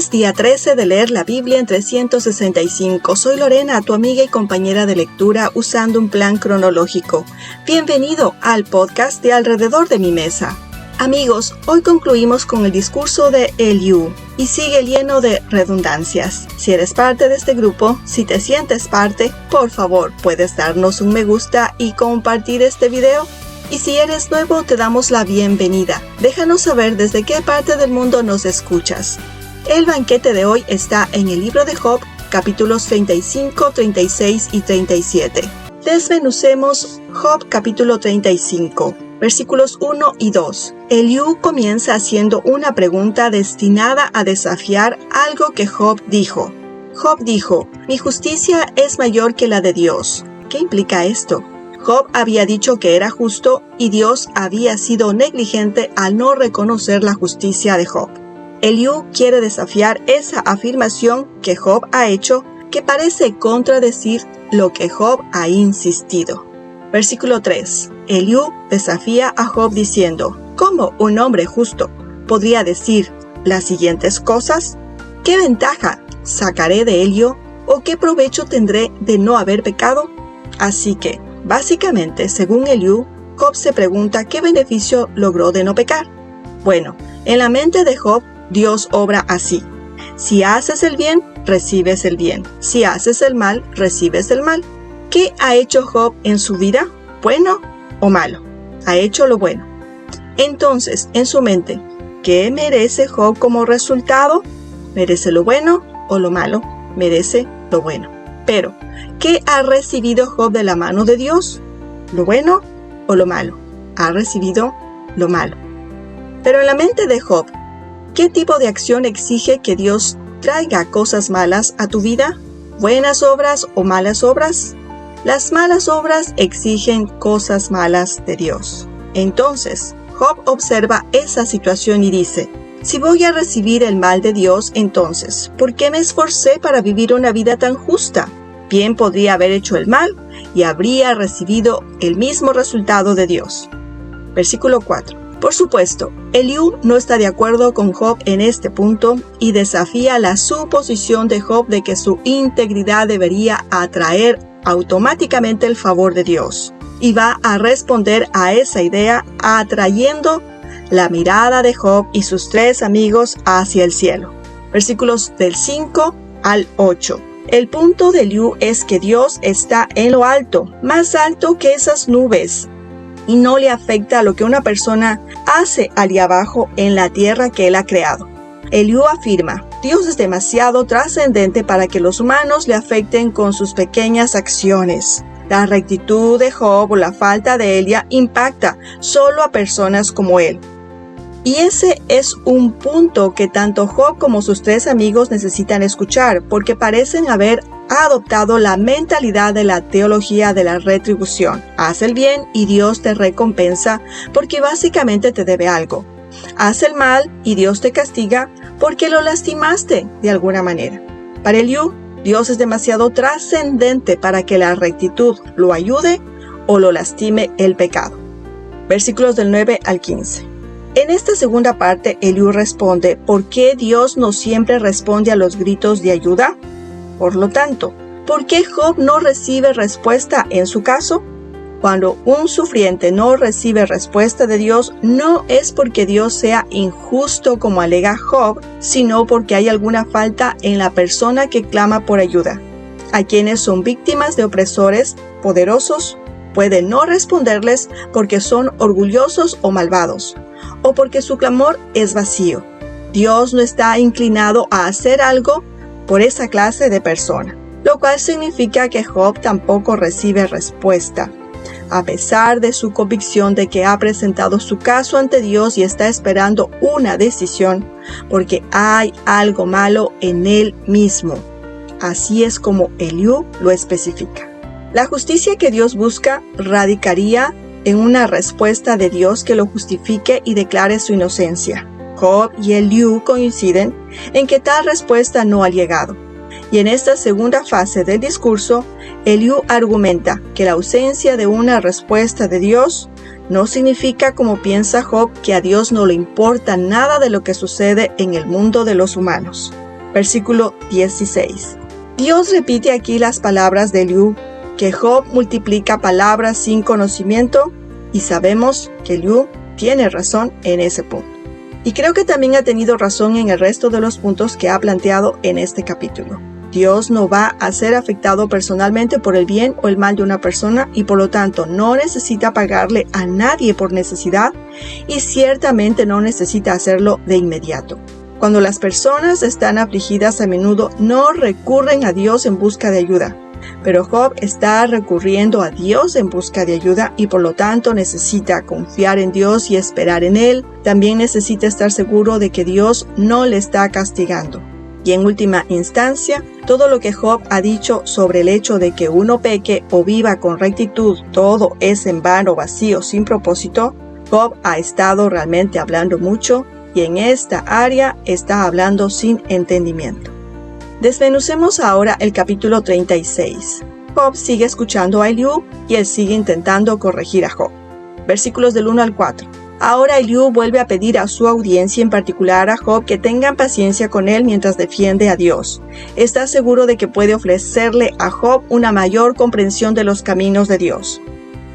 Lunes, día 13 de leer la Biblia en 365. Soy Lorena, tu amiga y compañera de lectura usando un plan cronológico. Bienvenido al podcast de Alrededor de mi Mesa. Amigos, hoy concluimos con el discurso de Eliú y sigue lleno de redundancias. Si eres parte de este grupo, si te sientes parte, por favor, puedes darnos un me gusta y compartir este video. Y si eres nuevo, te damos la bienvenida. Déjanos saber desde qué parte del mundo nos escuchas. El banquete de hoy está en el libro de Job, capítulos 35, 36 y 37. Desmenucemos Job capítulo 35. Versículos 1 y 2. Eliú comienza haciendo una pregunta destinada a desafiar algo que Job dijo. Job dijo, mi justicia es mayor que la de Dios. ¿Qué implica esto? Job había dicho que era justo y Dios había sido negligente al no reconocer la justicia de Job. Eliú quiere desafiar esa afirmación que Job ha hecho, que parece contradecir lo que Job ha insistido. Versículo 3. Eliú desafía a Job diciendo, ¿cómo un hombre justo podría decir las siguientes cosas? ¿Qué ventaja sacaré de ello o qué provecho tendré de no haber pecado? Así que, básicamente, según Eliú, Job se pregunta qué beneficio logró de no pecar. Bueno, en la mente de Job, Dios obra así. Si haces el bien, recibes el bien. Si haces el mal, recibes el mal. ¿Qué ha hecho Job en su vida? ¿Bueno o malo? Ha hecho lo bueno. Entonces, en su mente, ¿qué merece Job como resultado? ¿Merece lo bueno o lo malo? Merece lo bueno. Pero, ¿qué ha recibido Job de la mano de Dios? ¿Lo bueno o lo malo? Ha recibido lo malo. Pero en la mente de Job, ¿qué tipo de acción exige que Dios traiga cosas malas a tu vida? ¿Buenas obras o malas obras? Las malas obras exigen cosas malas de Dios. Entonces, Job observa esa situación y dice, si voy a recibir el mal de Dios, entonces, ¿por qué me esforcé para vivir una vida tan justa? Bien podría haber hecho el mal y habría recibido el mismo resultado de Dios. Versículo 4. Por supuesto, Eliú no está de acuerdo con Job en este punto y desafía la suposición de Job de que su integridad debería atraer automáticamente el favor de Dios. Y va a responder a esa idea atrayendo la mirada de Job y sus tres amigos hacia el cielo. Versículos del 5 al 8. El punto de Eliú es que Dios está en lo alto, más alto que esas nubes, y no le afecta lo que una persona hace allá abajo en la tierra que él ha creado. Eliú afirma, Dios es demasiado trascendente para que los humanos le afecten con sus pequeñas acciones. La rectitud de Job o la falta de ella impacta solo a personas como él. Y ese es un punto que tanto Job como sus tres amigos necesitan escuchar, porque parecen haber adoptado la mentalidad de la teología de la retribución. Haz el bien y Dios te recompensa porque básicamente te debe algo. Haz el mal y Dios te castiga porque lo lastimaste de alguna manera. Para Eliú, Dios es demasiado trascendente para que la rectitud lo ayude o lo lastime el pecado. Versículos del 9 al 15. En esta segunda parte, Eliú responde, ¿por qué Dios no siempre responde a los gritos de ayuda? Por lo tanto, ¿por qué Job no recibe respuesta en su caso? Cuando un sufriente no recibe respuesta de Dios, no es porque Dios sea injusto como alega Job, sino porque hay alguna falta en la persona que clama por ayuda. A quienes son víctimas de opresores poderosos, puede no responderles porque son orgullosos o malvados, o porque su clamor es vacío. Dios no está inclinado a hacer algo por esa clase de persona, lo cual significa que Job tampoco recibe respuesta. A pesar de su convicción de que ha presentado su caso ante Dios y está esperando una decisión, porque hay algo malo en él mismo. Así es como Eliú lo especifica. La justicia que Dios busca radicaría en una respuesta de Dios que lo justifique y declare su inocencia. Job y Eliú coinciden en que tal respuesta no ha llegado. Y en esta segunda fase del discurso, Eliú argumenta que la ausencia de una respuesta de Dios no significa, como piensa Job, que a Dios no le importa nada de lo que sucede en el mundo de los humanos. Versículo 16. Dios repite aquí las palabras de Eliú, que Job multiplica palabras sin conocimiento, y sabemos que Eliú tiene razón en ese punto. Y creo que también ha tenido razón en el resto de los puntos que ha planteado en este capítulo. Dios no va a ser afectado personalmente por el bien o el mal de una persona y por lo tanto no necesita pagarle a nadie por necesidad y ciertamente no necesita hacerlo de inmediato. Cuando las personas están afligidas a menudo no recurren a Dios en busca de ayuda, pero Job está recurriendo a Dios en busca de ayuda y por lo tanto necesita confiar en Dios y esperar en Él. También necesita estar seguro de que Dios no le está castigando. Y en última instancia, todo lo que Job ha dicho sobre el hecho de que uno peque o viva con rectitud, todo es en vano, vacío, sin propósito. Job ha estado realmente hablando mucho y en esta área está hablando sin entendimiento. Desmenucemos ahora el capítulo 36. Job sigue escuchando a Eliú y él sigue intentando corregir a Job. Versículos del 1 al 4. Ahora Eliú vuelve a pedir a su audiencia, en particular a Job, que tengan paciencia con él mientras defiende a Dios. Está seguro de que puede ofrecerle a Job una mayor comprensión de los caminos de Dios.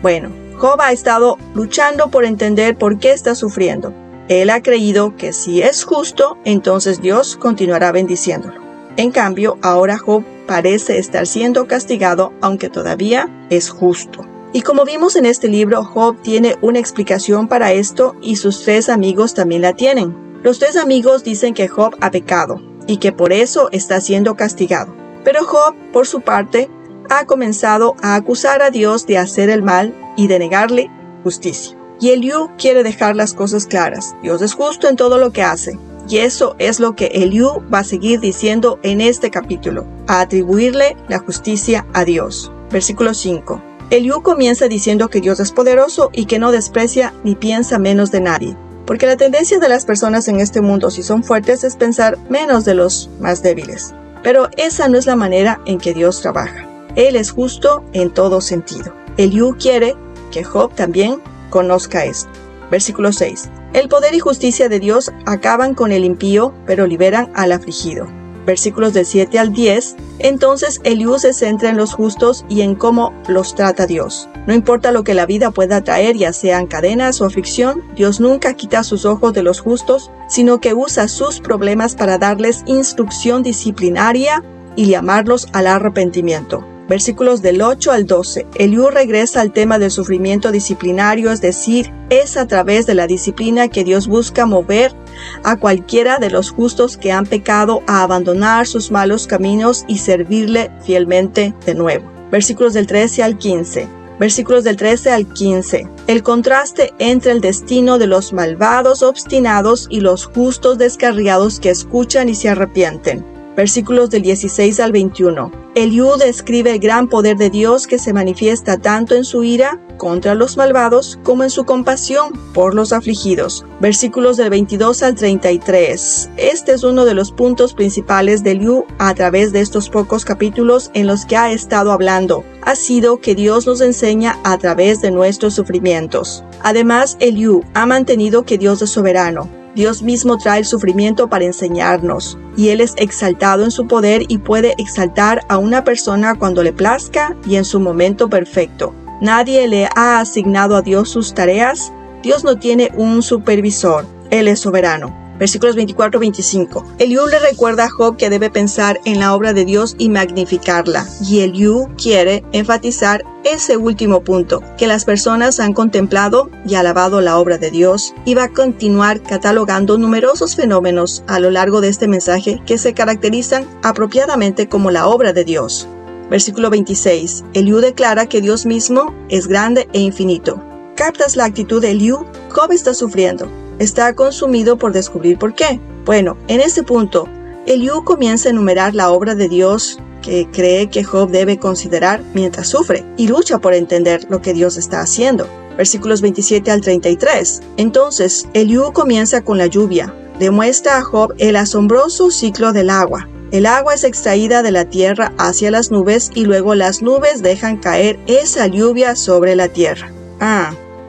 Bueno, Job ha estado luchando por entender por qué está sufriendo. Él ha creído que si es justo, entonces Dios continuará bendiciéndolo. En cambio, ahora Job parece estar siendo castigado, aunque todavía es justo. Y como vimos en este libro, Job tiene una explicación para esto y sus 3 amigos también la tienen. Los 3 amigos dicen que Job ha pecado y que por eso está siendo castigado. Pero Job, por su parte, ha comenzado a acusar a Dios de hacer el mal y de negarle justicia. Y Eliú quiere dejar las cosas claras. Dios es justo en todo lo que hace. Y eso es lo que Eliú va a seguir diciendo en este capítulo, a atribuirle la justicia a Dios. Versículo 5. Eliú comienza diciendo que Dios es poderoso y que no desprecia ni piensa menos de nadie. Porque la tendencia de las personas en este mundo, si son fuertes, es pensar menos de los más débiles. Pero esa no es la manera en que Dios trabaja. Él es justo en todo sentido. Eliú quiere que Job también conozca esto. Versículo 6. El poder y justicia de Dios acaban con el impío, pero liberan al afligido. Versículos del 7 al 10. Entonces Eliú se centra en los justos y en cómo los trata Dios. No importa lo que la vida pueda traer, ya sean cadenas o aflicción, Dios nunca quita sus ojos de los justos, sino que usa sus problemas para darles instrucción disciplinaria y llamarlos al arrepentimiento. Versículos del 8 al 12. Eliú regresa al tema del sufrimiento disciplinario, es decir, es a través de la disciplina que Dios busca mover a cualquiera de los justos que han pecado a abandonar sus malos caminos y servirle fielmente de nuevo. Versículos del 13 al 15. Versículos del 13 al 15. El contraste entre el destino de los malvados obstinados y los justos descarriados que escuchan y se arrepienten. Versículos del 16 al 21. Eliú describe el gran poder de Dios que se manifiesta tanto en su ira contra los malvados como en su compasión por los afligidos. Versículos del 22 al 33. Este es uno de los puntos principales de Eliú a través de estos pocos capítulos en los que ha estado hablando. Ha sido que Dios nos enseña a través de nuestros sufrimientos. Además, Eliú ha mantenido que Dios es soberano. Dios mismo trae el sufrimiento para enseñarnos, y Él es exaltado en su poder y puede exaltar a una persona cuando le plazca y en su momento perfecto. Nadie le ha asignado a Dios sus tareas. Dios no tiene un supervisor. Él es soberano. Versículos 24-25. Eliú le recuerda a Job que debe pensar en la obra de Dios y magnificarla. Y Eliú quiere enfatizar ese último punto, que las personas han contemplado y alabado la obra de Dios, y va a continuar catalogando numerosos fenómenos a lo largo de este mensaje que se caracterizan apropiadamente como la obra de Dios. Versículo 26. Eliú declara que Dios mismo es grande e infinito. ¿Captas la actitud de Eliú? Job está sufriendo. Está consumido por descubrir por qué. Bueno, en este punto, Eliú comienza a enumerar la obra de Dios que cree que Job debe considerar mientras sufre y lucha por entender lo que Dios está haciendo. Versículos 27 al 33. Entonces, Eliú comienza con la lluvia. Demuestra a Job el asombroso ciclo del agua. El agua es extraída de la tierra hacia las nubes y luego las nubes dejan caer esa lluvia sobre la tierra.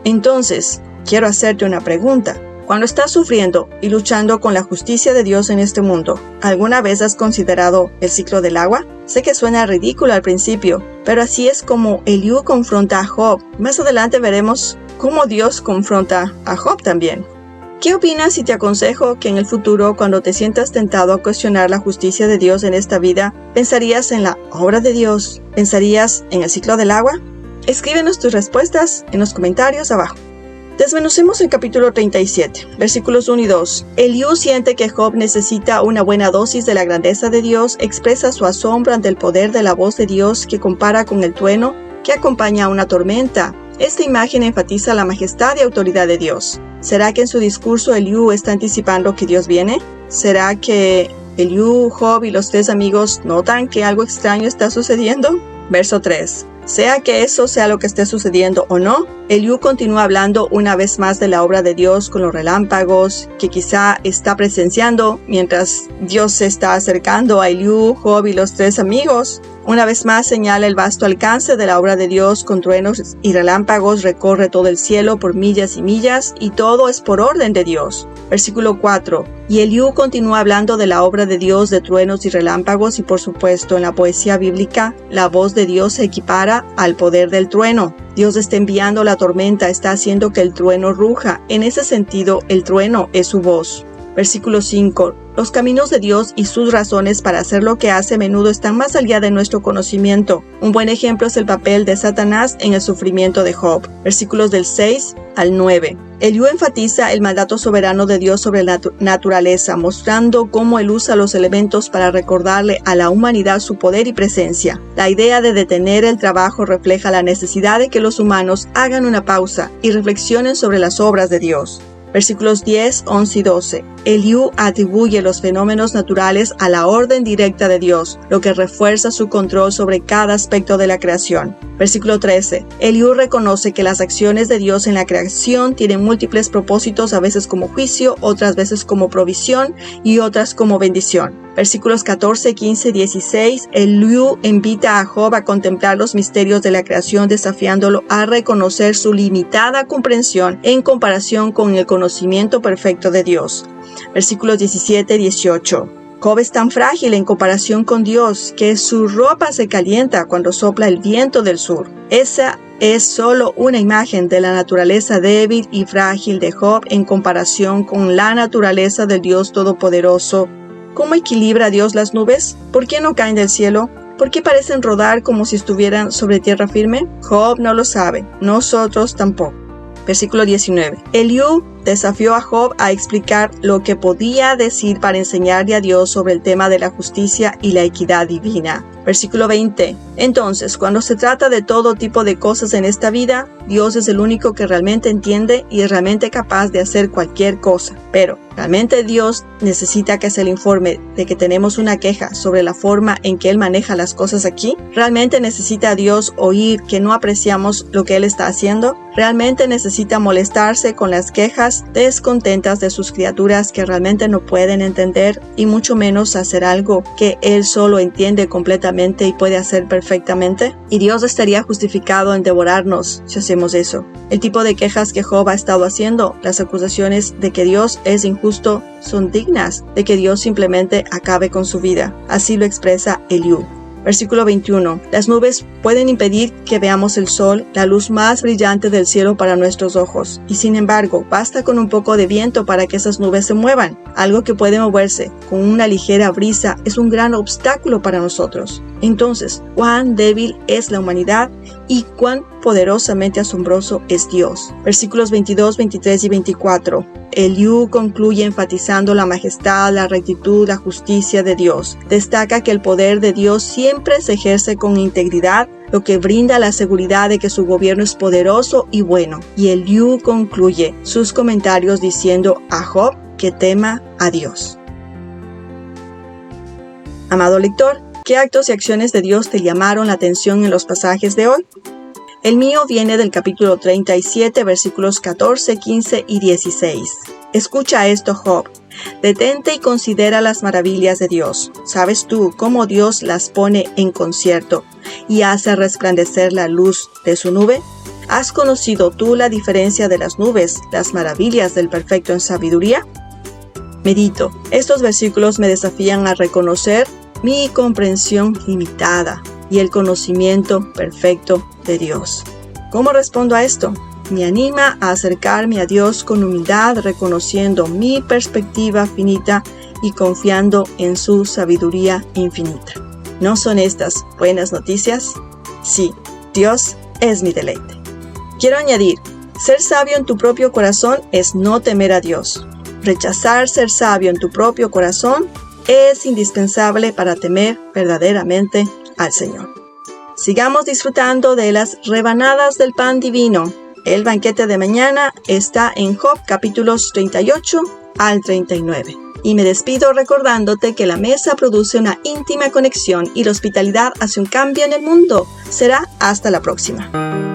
Entonces, quiero hacerte una pregunta. Cuando estás sufriendo y luchando con la justicia de Dios en este mundo, ¿alguna vez has considerado el ciclo del agua? Sé que suena ridículo al principio, pero así es como Eliú confronta a Job. Más adelante veremos cómo Dios confronta a Job también. ¿Qué opinas si te aconsejo que en el futuro, cuando te sientas tentado a cuestionar la justicia de Dios en esta vida, pensarías en la obra de Dios? ¿Pensarías en el ciclo del agua? Escríbenos tus respuestas en los comentarios abajo. Desmenucemos el capítulo 37, versículos 1 y 2. Eliú siente que Job necesita una buena dosis de la grandeza de Dios, expresa su asombro ante el poder de la voz de Dios que compara con el trueno que acompaña a una tormenta. Esta imagen enfatiza la majestad y autoridad de Dios. ¿Será que en su discurso Eliú está anticipando que Dios viene? ¿Será que Eliú, Job y los tres amigos notan que algo extraño está sucediendo? Verso 3. Sea que eso sea lo que esté sucediendo o no, Eliú continúa hablando una vez más de la obra de Dios con los relámpagos que quizá está presenciando mientras Dios se está acercando a Eliú, Job y los tres amigos. Una vez más señala el vasto alcance de la obra de Dios con truenos y relámpagos, recorre todo el cielo por millas y millas y todo es por orden de Dios. Versículo 4. Y Eliú continúa hablando de la obra de Dios de truenos y relámpagos y por supuesto en la poesía bíblica la voz de Dios se equipara al poder del trueno. Dios está enviando la tormenta, está haciendo que el trueno ruja. En ese sentido, el trueno es su voz. Versículo 5. Los caminos de Dios y sus razones para hacer lo que hace a menudo están más allá de nuestro conocimiento. Un buen ejemplo es el papel de Satanás en el sufrimiento de Job. Versículos del 6 al 9. Eliú enfatiza el mandato soberano de Dios sobre la naturaleza, mostrando cómo él usa los elementos para recordarle a la humanidad su poder y presencia. La idea de detener el trabajo refleja la necesidad de que los humanos hagan una pausa y reflexionen sobre las obras de Dios. Versículos 10, 11 y 12. Eliú atribuye los fenómenos naturales a la orden directa de Dios, lo que refuerza su control sobre cada aspecto de la creación. Versículo 13. Eliú reconoce que las acciones de Dios en la creación tienen múltiples propósitos, a veces como juicio, otras veces como provisión y otras como bendición. Versículos 14, 15 y 16. Eliú invita a Job a contemplar los misterios de la creación, desafiándolo a reconocer su limitada comprensión en comparación con el conocimiento perfecto de Dios. Versículos 17 y 18. Job es tan frágil en comparación con Dios que su ropa se calienta cuando sopla el viento del sur. Esa es solo una imagen de la naturaleza débil y frágil de Job en comparación con la naturaleza del Dios Todopoderoso. ¿Cómo equilibra Dios las nubes? ¿Por qué no caen del cielo? ¿Por qué parecen rodar como si estuvieran sobre tierra firme? Job no lo sabe, nosotros tampoco. Versículo 19. Eliú desafió a Job a explicar lo que podía decir para enseñarle a Dios sobre el tema de la justicia y la equidad divina. Versículo 20. Entonces, cuando se trata de todo tipo de cosas en esta vida, Dios es el único que realmente entiende y es realmente capaz de hacer cualquier cosa. Pero, ¿realmente Dios necesita que se le informe de que tenemos una queja sobre la forma en que Él maneja las cosas aquí? ¿Realmente necesita Dios oír que no apreciamos lo que Él está haciendo? ¿Realmente necesita molestarse con las quejas descontentas de sus criaturas que realmente no pueden entender y mucho menos hacer algo que Él solo entiende completamente y puede hacer perfectamente? ¿Y Dios estaría justificado en devorarnos si hacemos eso? El tipo de quejas que Job ha estado haciendo, las acusaciones de que Dios es injusto, son dignas de que Dios simplemente acabe con su vida. Así lo expresa Eliú. Versículo 21. Las nubes pueden impedir que veamos el sol, la luz más brillante del cielo para nuestros ojos. Y sin embargo, basta con un poco de viento para que esas nubes se muevan. Algo que puede moverse con una ligera brisa es un gran obstáculo para nosotros. Entonces, ¿cuán débil es la humanidad y cuán poderosamente asombroso es Dios? Versículos 22, 23 y 24. Eliú concluye enfatizando la majestad, la rectitud, la justicia de Dios. Destaca que el poder de Dios siempre se ejerce con integridad, lo que brinda la seguridad de que su gobierno es poderoso y bueno. Y Eliú concluye sus comentarios diciendo a Job que tema a Dios. Amado lector, ¿qué actos y acciones de Dios te llamaron la atención en los pasajes de hoy? El mío viene del capítulo 37, versículos 14, 15 y 16. Escucha esto, Job. Detente y considera las maravillas de Dios. ¿Sabes tú cómo Dios las pone en concierto y hace resplandecer la luz de su nube? ¿Has conocido tú la diferencia de las nubes, las maravillas del perfecto en sabiduría? Medito. Estos versículos me desafían a reconocer mi comprensión limitada y el conocimiento perfecto de Dios. ¿Cómo respondo a esto? Me anima a acercarme a Dios con humildad, reconociendo mi perspectiva finita y confiando en su sabiduría infinita. ¿No son estas buenas noticias? Sí, Dios es mi deleite. Quiero añadir, ser sabio en tu propio corazón es no temer a Dios. Rechazar ser sabio en tu propio corazón es indispensable para temer verdaderamente al Señor. Sigamos disfrutando de las rebanadas del pan divino. El banquete de mañana está en Job capítulos 38 al 39. Y me despido recordándote que la mesa produce una íntima conexión y la hospitalidad hace un cambio en el mundo. Será hasta la próxima.